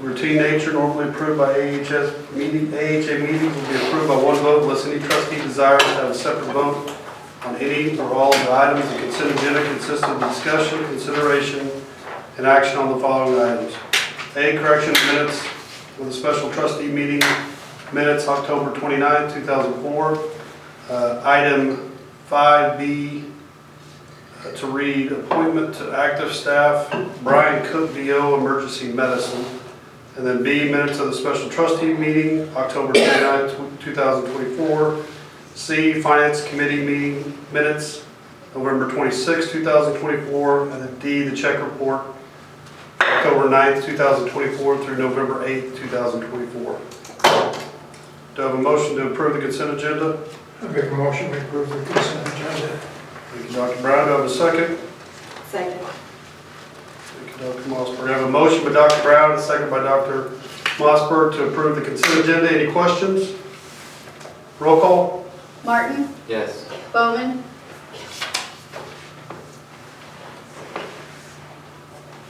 routine nature normally approved by AHA meetings will be approved by one vote unless any trustee desires to have a separate vote on any or all of the items. The consent agenda consists of discussion, consideration, and action on the following items. A, correction of minutes with a special trustee meeting minutes October 29, 2004. Item 5B, to read appointment to active staff, Brian Cook, DO, emergency medicine. And then B, minutes of the special trustee meeting, October 29, 2024. C, finance committee meeting minutes, November 26, 2024. And then D, the check report, October 9, 2024 through November 8, 2024. Do I have a motion to approve the consent agenda? I make a motion to approve the consent agenda. Thank you, Dr. Brown. Do I have a second? Second. Thank you, Dr. Mossberg. I have a motion by Dr. Brown, a second by Dr. Mossberg to approve the consent agenda. Any questions? Roll call. Martin, Yes. Bowman.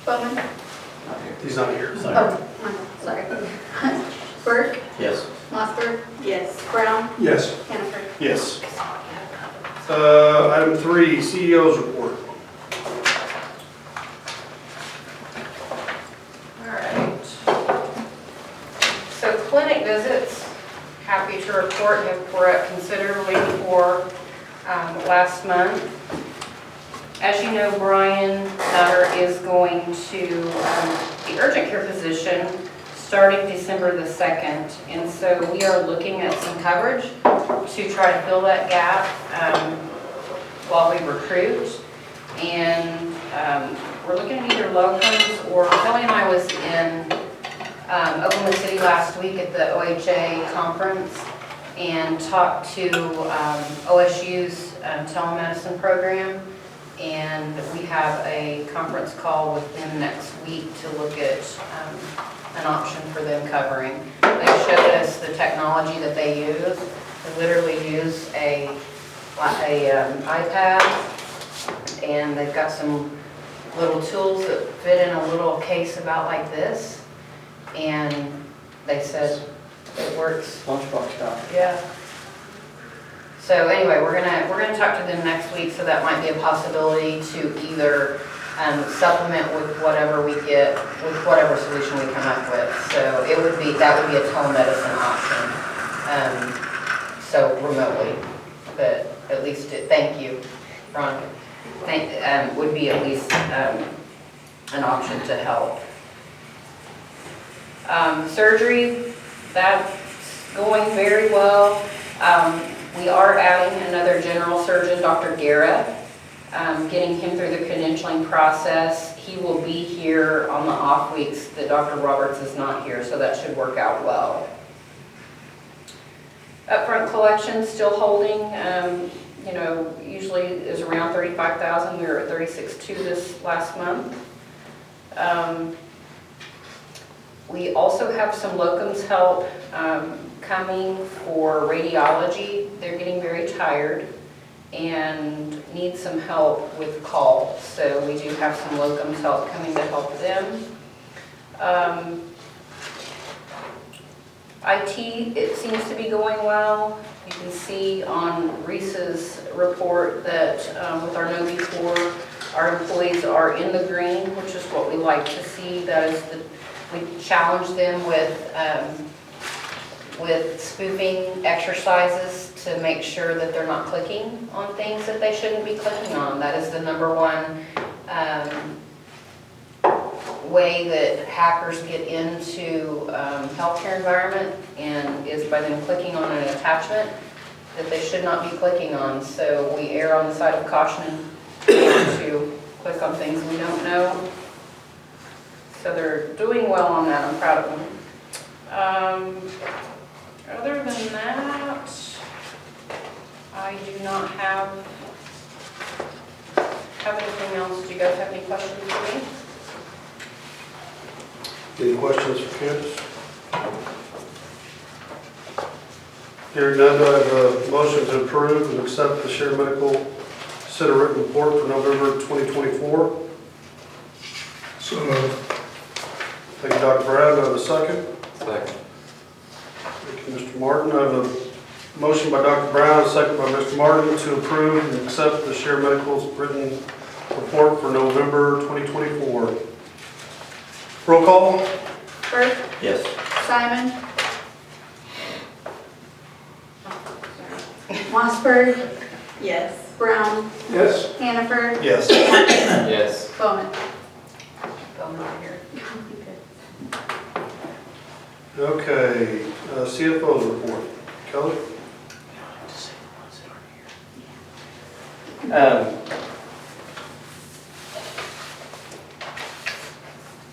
Bowman. He's not here. Oh, sorry. Burke, Yes. Mossberg. Yes. Brown, Yes. Hannaford. Yes. Item 3, CEO's report. All right. So clinic visits, happy to report, were up considerably for last month. As you know, Brian Nutter is going to the urgent care position starting December the 2nd. And so we are looking at some coverage to try to fill that gap while we recruit. And we're looking at either locums or Kelly and I was in Oklahoma City last week at the OHA conference and talked to OSU's telemedicine program. And we have a conference call with them next week to look at an option for them covering. They showed us the technology that they use. They literally use a iPad, and they've got some little tools that fit in a little case about like this, and they said it works. Lunchbox guy. Yeah. So anyway, we're gonna talk to them next week, so that might be a possibility to either supplement with whatever we get, with whatever solution we come up with. So that would be a telemedicine option. So remotely, but at least thank you, Veronica. Would be at least an option to help. Surgery, that's going very well. We are adding another general surgeon, Dr. Garrett, getting him through the credentialing process. He will be here on the off weeks that Dr. Roberts is not here, so that should work out well. Upfront collections still holding, usually is around $35,000. We were at $36,200 this last month. We also have some locums help coming for radiology. They're getting very tired and need some help with call. So we do have some locums help coming to help them. IT, it seems to be going well. You can see on Reese's report that with our no before, our employees are in the green, which is what we like to see. That is we challenge them with spoofing exercises to make sure that they're not clicking on things that they shouldn't be clicking on. That is the #1 way that hackers get into healthcare environment, and is by them clicking on an attachment that they should not be clicking on. So we err on the side of caution to click on things we don't know. So they're doing well on that. I'm proud of them. Other than that, I do not have anything else. Do you guys have any questions for me? Any questions for Candace? Hearing none, do I have a motion to approve and accept the Shared Medical Center written report for November 2024? So moved. Thank you, Dr. Brown, do I have a second? Second. Thank you, Mr. Martin. I have a motion by Dr. Brown, a second by Mr. Martin to approve and accept the Share Medical's written report for November 2024. Roll call? Burke, Yes. Simon. Mossberg. Yes. Brown, Yes. Hannaford, Yes. Yes. Bowman. Bowman over here. Okay, CFO's report. Kelly?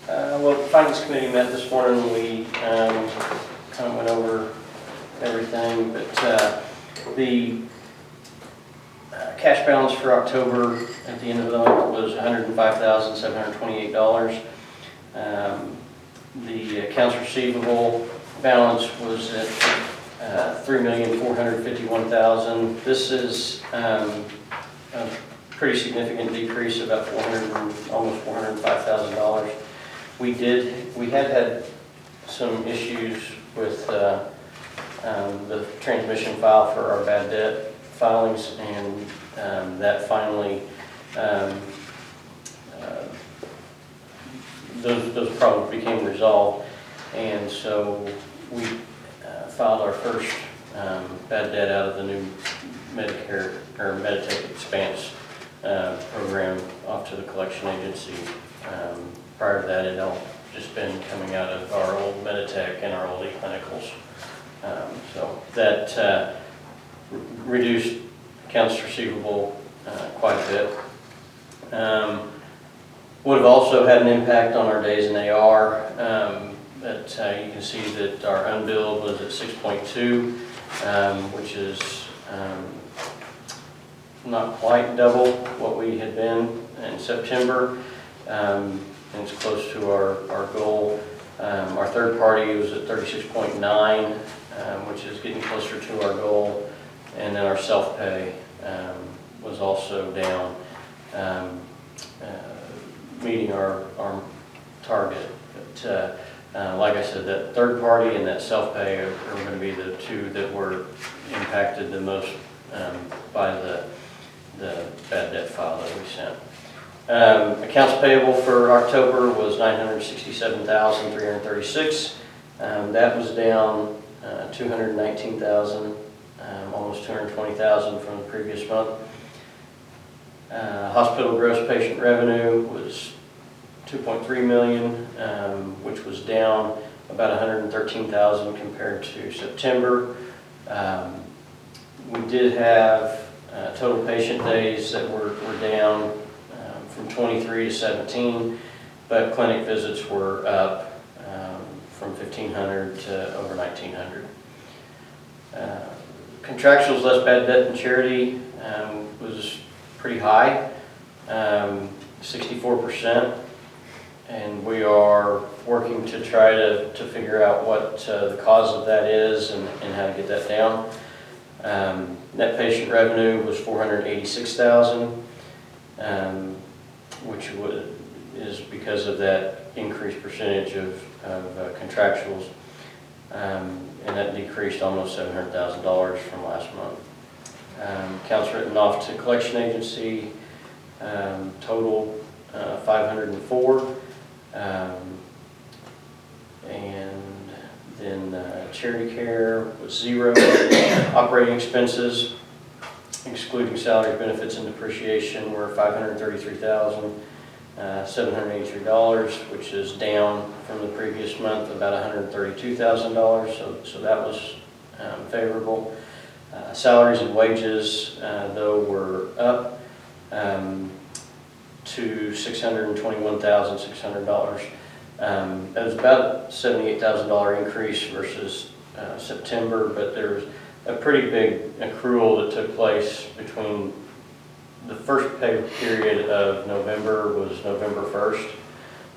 Well, the Finance Committee met this morning. We kind of went over everything, but the cash balance for October at the end of the month was $105,728. The accounts receivable balance was at $3,451,000. This is a pretty significant decrease, about almost $405,000. We had some issues with the transmission file for our bad debt filings, and that finally those problems became resolved, and so we filed our first bad debt out of the new Medicare or Meditech Expanse program off to the collection agency. Prior to that, it all just been coming out of our old Meditech and our old e-clinicals. So that reduced accounts receivable quite a bit. Would have also had an impact on our days in AR, but you can see that our unbilled was at 6.2, which is not quite double what we had been in September. And it's close to our goal. Our third party was at 36.9, which is getting closer to our goal. And then our self-pay was also down, meeting our target. But like I said, that third party and that self-pay are going to be the two that were impacted the most by the bad debt file that we sent. Accounts payable for October was $967,336. That was down $219,000, almost $220,000 from the previous month. Hospital gross patient revenue was $2.3 million, which was down about $113,000 compared to September. We did have total patient days that were down from 23 to 17, but clinic visits were up from 1,500 to over 1,900. Contractuals less bad debt and charity was pretty high, 64%, and we are working to try to figure out what the cause of that is and how to get that down. Net patient revenue was $486,000, which is because of that increased percentage of contractuals, and that decreased almost $700,000 from last month. Accounts written off to collection agency total 504, and then charity care was 0. Operating expenses, excluding salaries, benefits, and depreciation, were $533,783, which is down from the previous month about $132,000. So that was favorable. Salaries and wages, though, were up to $621,600. That was about a $78,000 increase versus September, but there was a pretty big accrual that took place between the first pay period of November was November 1st,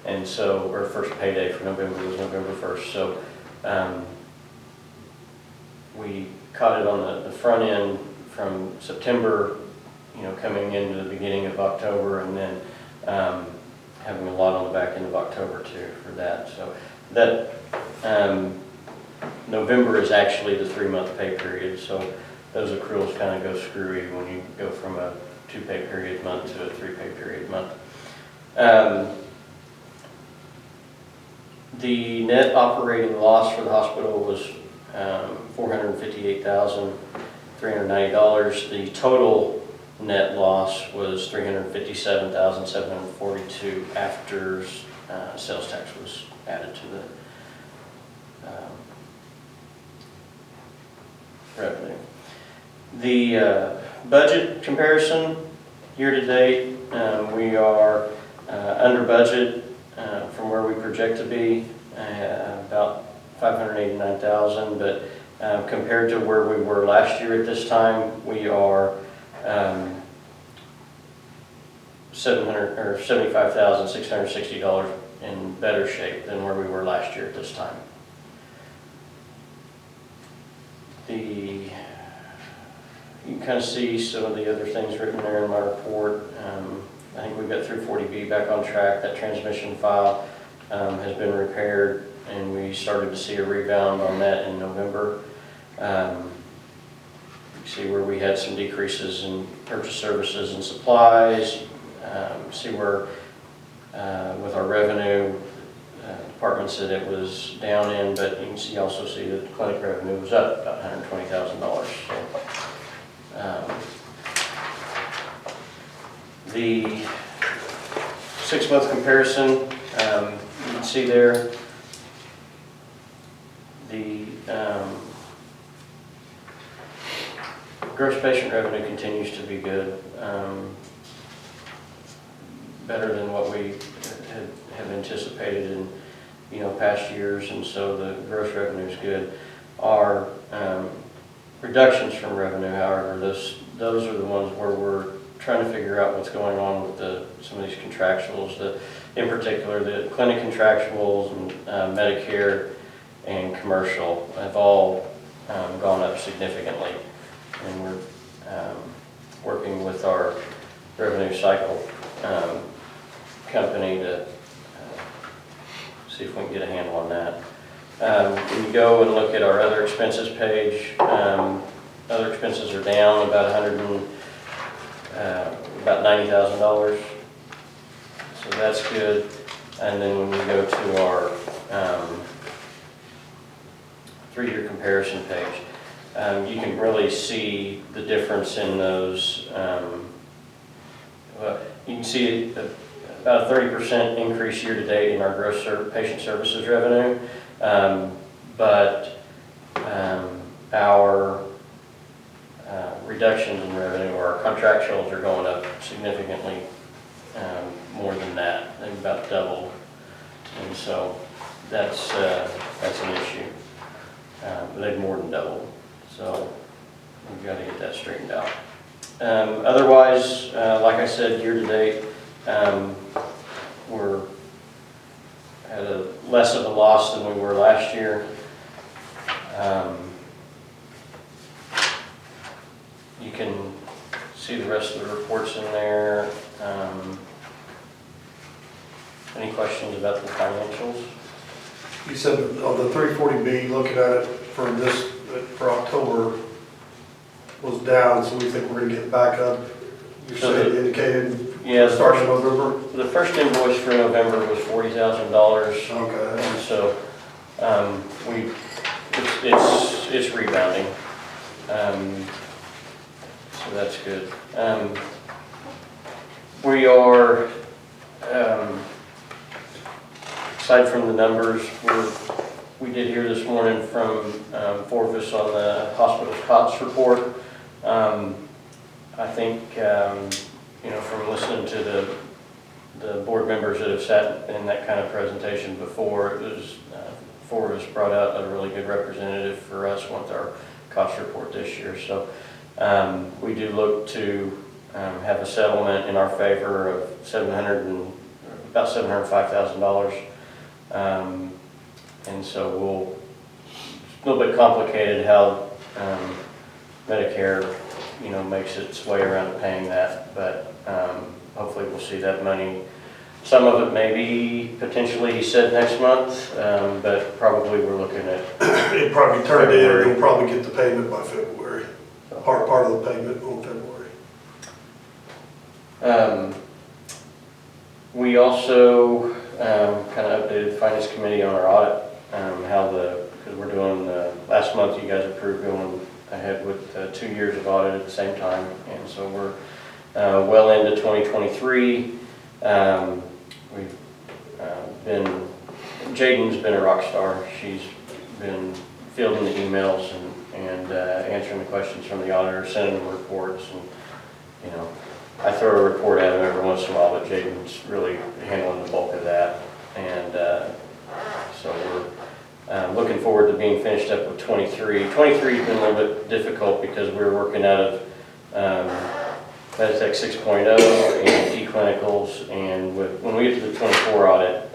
and so our first payday for November was November 1st. So we caught it on the front end from September, coming into the beginning of October, and then having a lot on the back end of October too for that. So that, November is actually the 3-month pay period, so those accruals kind of go screwy when you go from a 2-pay period month to a 3-pay period month. The net operating loss for the hospital was $458,390. The total net loss was $357,742 after sales tax was added to the revenue. The budget comparison, year to date, we are under budget from where we project to be, about $589,000, but compared to where we were last year at this time, we are $75,660 in better shape than where we were last year at this time. You can kind of see some of the other things written there in my report. I think we've got 340B back on track. That transmission file has been repaired, and we started to see a rebound on that in November. You see where we had some decreases in purchase services and supplies. See where with our revenue departments that it was down in, but you can see also see that the clinic revenue was up about $120,000. So, the 6-month comparison, you can see there the gross patient revenue continues to be good, better than what we have anticipated in past years, and so the gross revenue is good. Our reductions from revenue, however, those are the ones where we're trying to figure out what's going on with some of these contractuals. In particular, the clinic contractuals and Medicare and commercial have all gone up significantly, and we're working with our revenue cycle company to see if we can get a handle on that. When you go and look at our other expenses page, other expenses are down about about $90,000, so that's good. And then when we go to our 3-year comparison page, you can really see the difference in those. You can see about a 30% increase year to date in our gross patient services revenue, but our reductions in revenue, or our contractuals, are going up significantly more than that. They've about doubled, and so that's an issue. They've more than doubled, so we've got to get that straightened out. Otherwise, like I said, year to date, we're at less of a loss than we were last year. You can see the rest of the reports in there. Any questions about the financials? You said on the 340B, looking at it for October, was down, so we think we're going to get back up. You said it indicated starting in November? The first invoice for November was $40,000. Okay. And so it's rebounding. So that's good. We are, aside from the numbers, we did hear this morning from 4 of us on the hospital's COTS report. I think, from listening to the board members that have sat in that kind of presentation before, it was 4 of us brought out a really good representative for us with our COTS report this year. So we do look to have a settlement in our favor of about $705,000. And so it's a little bit complicated how Medicare, makes its way around to paying that, but hopefully we'll see that money Some of it maybe potentially, he said next month, but probably we're looking at, It probably turned in, February. we'll probably get the payment by February, part of the payment on February. We also kind of updated the finance committee on our audit, because we're doing, last month you guys approved going ahead with 2 years of audit at the same time, and so we're well into 2023. We've Jaden's been a rock star. She's been fielding the emails and answering the questions from the auditor, sending them reports, and, you know, I throw a report at him every once in a while, but Jaden's really handling the bulk of that. And so we're looking forward to being finished up with 23. 23 has been a little bit difficult because we're working out of Meditech 6.0 and e-clinicals, and when we get to the 24 audit,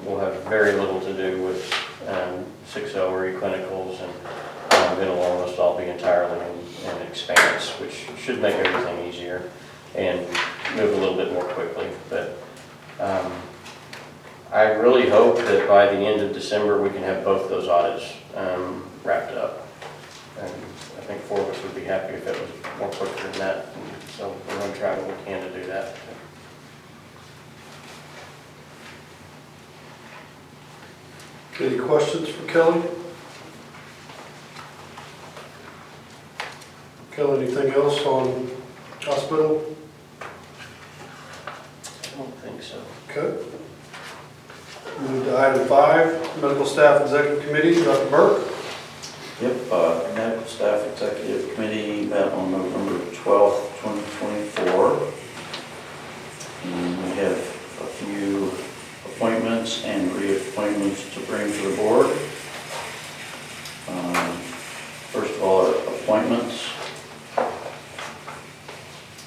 we'll have very little to do with 6.0 or e-clinicals, and it'll almost all be entirely in Expanse, which should make everything easier and move a little bit more quickly. But I really hope that by the end of December we can have both those audits wrapped up. And I think 4 of us would be happy if it was more quicker than that. And so we're going to try what we can to do that. Any questions for Kelly? Kelly, anything else on hospital? I don't think so. Okay. Move to item 5, Medical Staff Executive Committee, Dr. Burke. Yep, Medical Staff Executive Committee met on November 12th, 2024. And we have a few appointments and reappointments to bring to the board. First of all, our appointments.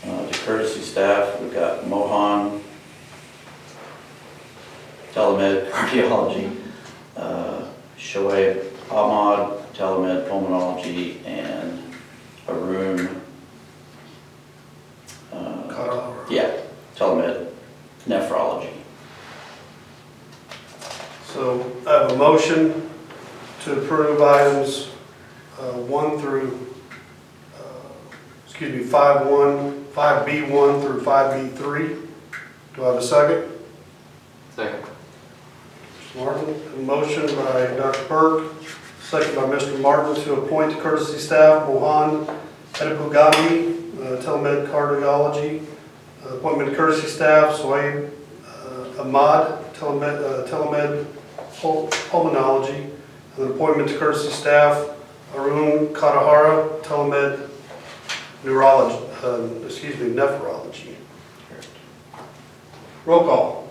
To courtesy staff, we've got Mohan, Telemed Cardiology, Shoaib Ahmad, Telemed Pulmonology, and Arun, Telemed Nephrology. So I have a motion to approve items 5B1 through 5B3. Do I have a second? Second. Mr. Martin, a motion by Dr. Burke, second by Mr. Martin to appoint to courtesy staff Mohan Edipugami, Telemed Cardiology, appointment to courtesy staff Sohaib Ahmad, Telemed Pulmonology, and an appointment to courtesy staff Arun Katahara, Telemed Nephrology. Roll call.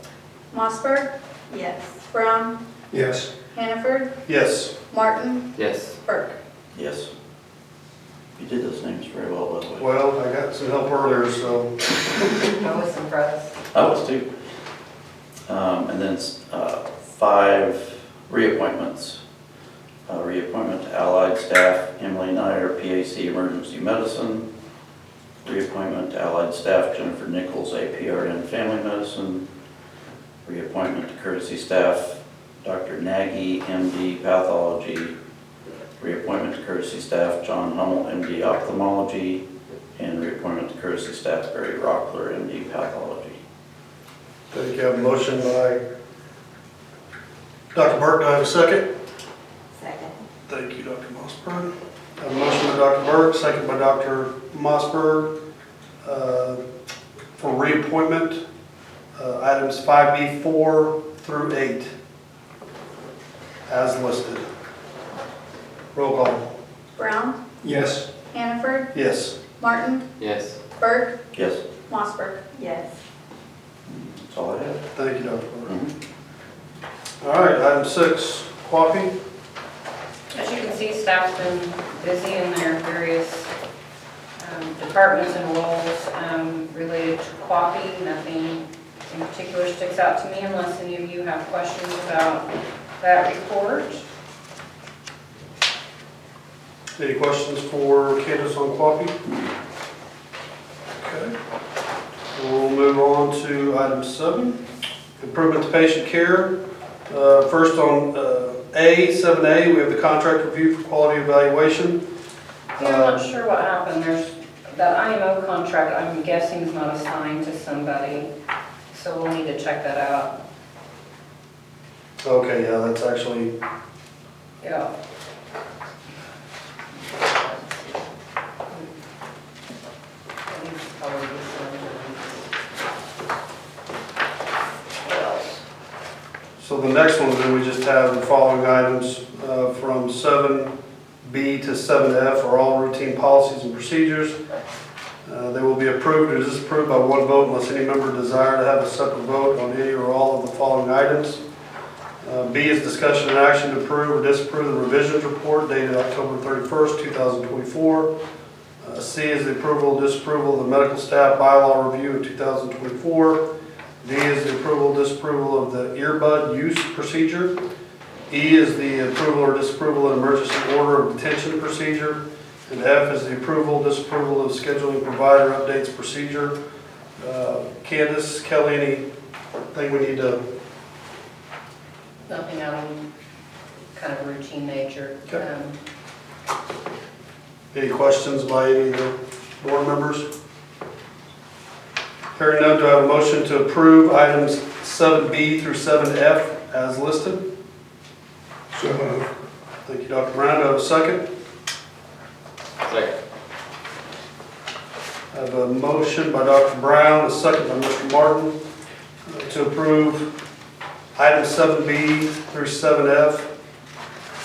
Mossberg. Yes. Brown. Yes. Hannaford. Yes. Martin. Yes. Burke. Yes. You did those names very well, by the way. Well, I got some help earlier, so. I was impressed. I was too. And then 5 reappointments. Reappointment to Allied Staff, Emily Nyer, PAC Emergency Medicine. Reappointment to Allied Staff, Jennifer Nichols, APRN Family Medicine. Reappointment to courtesy staff, Dr. Nagy, MD Pathology. Reappointment to courtesy staff, John Hummel, MD Ophthalmology. And reappointment to courtesy staff, Barry Rockler, MD Pathology. Thank you. I have a motion by Dr. Burke. Do I have a second? Second. Thank you, Dr. Mossberg. I have a motion by Dr. Burke, second by Dr. Mossberg for reappointment, items 5B4 through 8 as listed. Roll call. Brown. Yes. Hannaford. Yes. Martin. Yes. Burke. Yes, Mossberg. Yes. that's all I have. Thank you, Dr. Burke. Mhm. All right, item 6, Quappy. As you can see, staff's been busy in their various departments and roles related to QAPI. Nothing in particular sticks out to me unless any of you have questions about that report. Any questions for Candace on Quappy? Okay. We'll move on to item 7, Improvement to patient care. First on 7A, we have the contract review for quality evaluation. Yeah, I'm not sure what happened. There's, that IMO contract, I'm guessing is not assigned to somebody, so we'll need to check that out. Okay, yeah, that's actually, Yeah. What else? so the next one, then we just have the following items from 7B to 7F are all routine policies and procedures. They will be approved or disapproved by one vote unless any member desire to have a separate vote on any or all of the following items. B is discussion and action to approve or disapprove the revisions report dated October 31st, 2024. C is the approval or disapproval of the medical staff bylaw review of 2024. D is the approval or disapproval of the earbud use procedure. E is the approval or disapproval of emergency order of detention procedure. And F is the approval, disapproval of scheduling provider updates procedure. Candace, Kelly, anything we need to? Nothing out of kind of routine nature. Okay. Any questions by any of the board members? Hearing none, do I have a motion to approve items 7B through 7F as listed? So moved. Thank you, Dr. Brown. Do I have a second? Second. I have a motion by Dr. Brown, a second by Mr. Martin to approve items 7B through 7F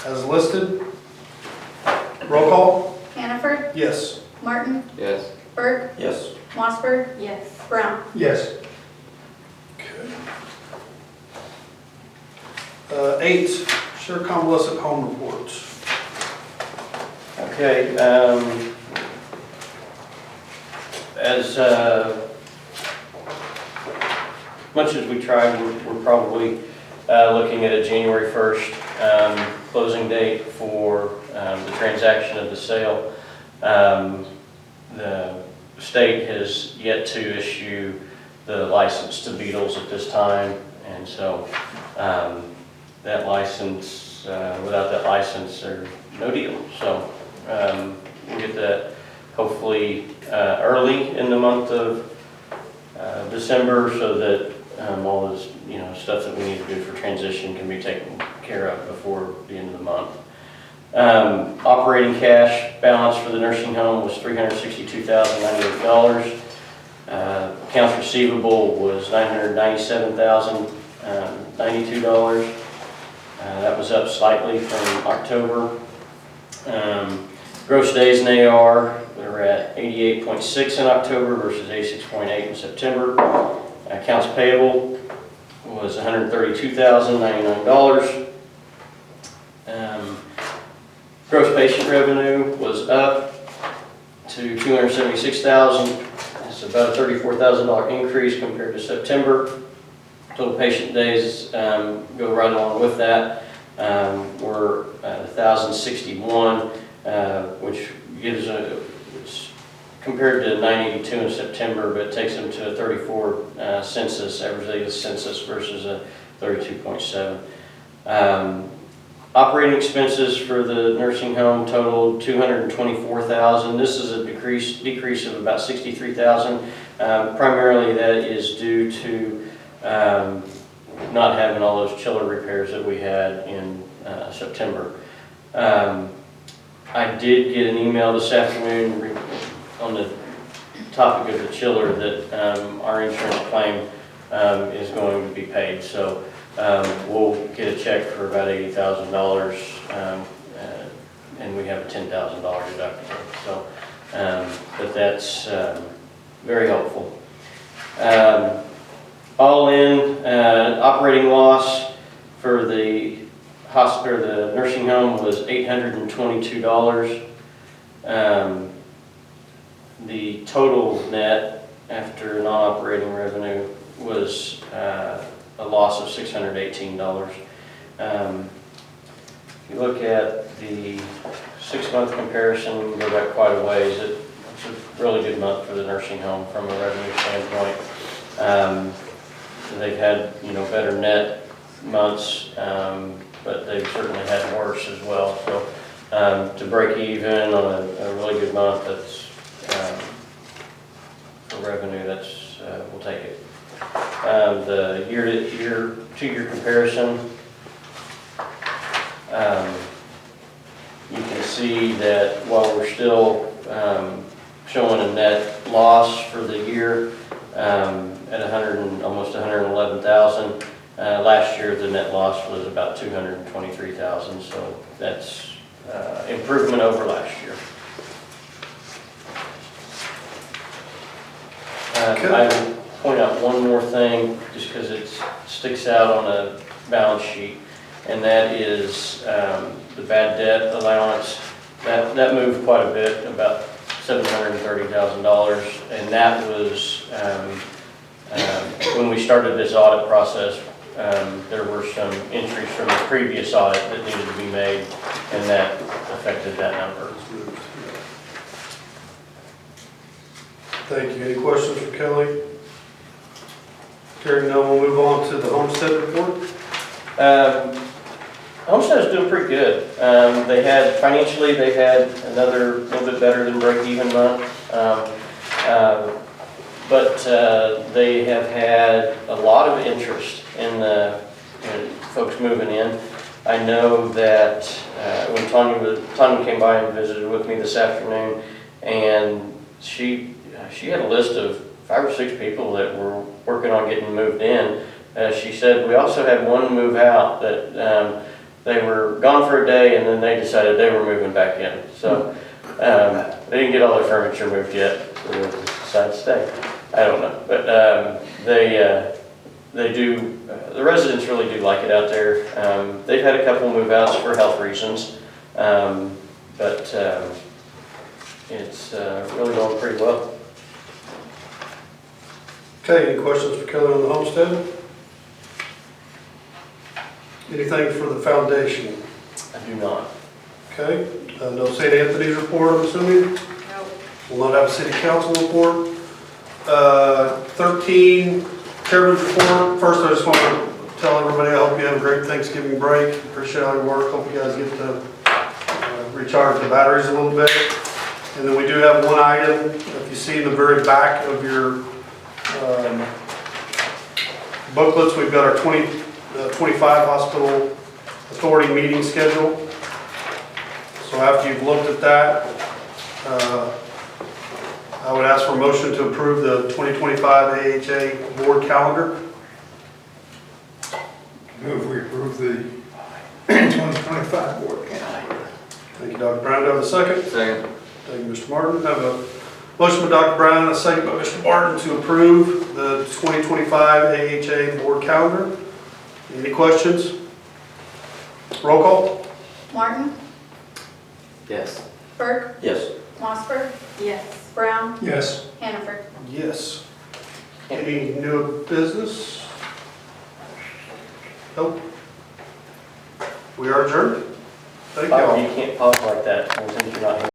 as listed. Roll call? Hannaford, Yes. Martin, Yes. Burke, Yes. Mossberg. Yes. Brown. Yes. Okay. 8, share convalescent home reports. Okay, as much as we tried, we're probably looking at a January 1st closing date for the transaction of the sale. The state has yet to issue the license to Beatles at this time, and so that license, without that license, there's no deal. So we'll get that hopefully early in the month of December, so that all this, stuff that we need to do for transition can be taken care of before the end of the month. Operating cash balance for the nursing home was $362,098. Accounts receivable was $997,092. That was up slightly from October. Gross days in AR, we're at 88.6 in October versus 86.8 in September. Accounts payable was $132,099. Gross patient revenue was up to $276,000. It's about a $34,000 increase compared to September. Total patient days go right along with that. We're at 1,061, which gives it's compared to 982 in September, but it takes them to a 34 census, average daily census versus a 32.7. Operating expenses for the nursing home totaled $224,000. This is a decrease of about $63,000. Primarily that is due to not having all those chiller repairs that we had in September. I did get an email this afternoon on the topic of the chiller that our insurance claim is going to be paid. So we'll get a check for about $80,000, and we have a $10,000 deductible. So, but that's very helpful. All in, operating loss for the hospital, the nursing home was $822. The total net after non-operating revenue was a loss of $618. If you look at the 6-month comparison, we go back quite a ways. It's a really good month for the nursing home from a revenue standpoint. they've had, better net months, but they've certainly had worse as well. So to break even on a really good month, that's, for revenue, that's, we'll take it. The year-to-year, 2-year comparison, you can see that while we're still showing a net loss for the year at almost 111,000, last year the net loss was about 223,000, so that's improvement over last year. I will point out one more thing, just because it sticks out on a balance sheet, and that is the bad debt allowance. That moved quite a bit, about $730,000, and that was when we started this audit process. There were some entries from the previous audit that needed to be made, and that affected that number. Thank you. Any questions for Kelly? Hearing none, we'll move on to the homestead report. Homestead is doing pretty good. Financially, they had another little bit better than break-even month. But they have had a lot of interest in folks moving in. I know that when Tanya came by and visited with me this afternoon, and she had a list of 5 or 6 people that were working on getting moved in. She said we also had one move out that they were gone for a day, and then they decided they were moving back in. So they didn't get all their furniture moved yet, so they decided to stay. I don't know, but they do. The residents really do like it out there. They've had a couple move outs for health reasons, but it's really going pretty well. Okay, any questions for Kelly on the homestead? Anything for the foundation? I do not. Okay, no St. Anthony's report, I'm assuming? Nope. We'll not have a city council report. 13, chairman's report. First, I just want to tell everybody I hope you have a great Thanksgiving break. Appreciate all your work. Hope you guys get to recharge the batteries a little bit. And then we do have one item. If you see in the very back of your booklets, we've got our 25 hospital authority meeting schedule. So after you've looked at that, I would ask for a motion to approve the 2025 AHA board calendar. Move we approve the 2025 board calendar. Thank you, Dr. Brown. Do I have a second? Second. Thank you, Mr. Martin. I have a motion by Dr. Brown and a second by Mr. Martin to approve the 2025 AHA board calendar. Any questions? Roll call. Martin, Yes. Burke, Yes. Mossberg. Yes. Brown, Yes. Hannaford. Yes. Any new business? Nope. We are adjourned. Thank you all. You can't talk like that since you're not here.